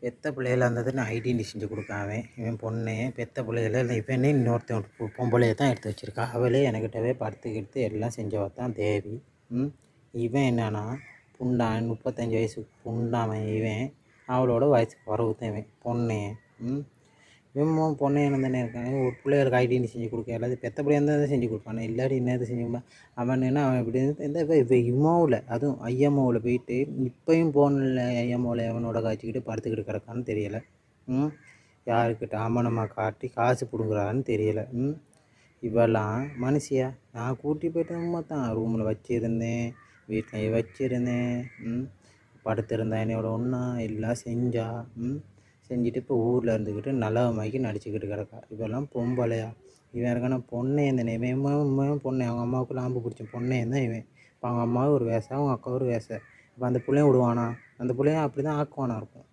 பெத்த பிள்ளையில இருந்ததுன்னு ஐடென்டி செஞ்சு கொடுக்காம இவன் பொண்ணு பெத்த பிள்ளையில இல்லை இவனே இன்னொருத்தன் பொம்பளையை தான் எடுத்து வச்சுருக்கா. அவளே என்கிட்டவே படுத்துக்கிட்டு எல்லாம் செஞ்சவ தான் தேவி. இவன் என்னன்னா புண்டான் 35 வயசு புண்டாமன் இவன். அவளோட வயசு குறவு தான் இவன் பொண்ணு. இவன் பொண்ணு என்ன தானே இருக்காங்க. ஒரு பிள்ளைகளுக்கு ஐடென்டி செஞ்சு கொடுக்க எல்லாத்தையும் பெத்த பிள்ளையா இருந்தால் செஞ்சு கொடுப்பானே. இல்லாட்டி என்னது செஞ்சு கொடுப்பான் அவன். என்ன அவன் இப்படி இந்த இமோவில் அதுவும் ஐஎம்ஓவில் போயிட்டு இப்போயும் போனில் ஐஎம்ஓவில் அவனோட காய்ச்சிக்கிட்டு படுத்துக்கிட்டு கிடக்கான்னு தெரியலை. யாருக்கிட்ட அம்மனம்மா காட்டி காசு பிடுங்குறான்னு தெரியலை. இவெல்லாம் மனுஷியா. நான் கூட்டி போய்ட்டு தான் ரூமில் வச்சுருந்தேன், வீட்டில் வச்சுருந்தேன், படுத்திருந்தேன் என்னோட ஒன்றா எல்லாம் செஞ்சா. செஞ்சுட்டு இப்போ ஊரில் இருந்துக்கிட்டு நல்லவமாக்கி நடிச்சுக்கிட்டு கிடக்கா. இவெல்லாம் பொம்பளையா? இவன் இருக்கான பொண்ணே இருந்தேன். இவன் பொண்ணு அவங்க அம்மாவுக்கு லாம்பு பிடிச்ச பொண்ணே தான் இவன். இப்போ அவங்க அம்மாவும் ஒரு வேசை, அவங்க அக்காவும் ஒரு வேசை. இப்போ அந்த பிள்ளையும் விடுவானா? அந்த பிள்ளையும் அப்படி தான் ஆக்குவானா இருக்கும்.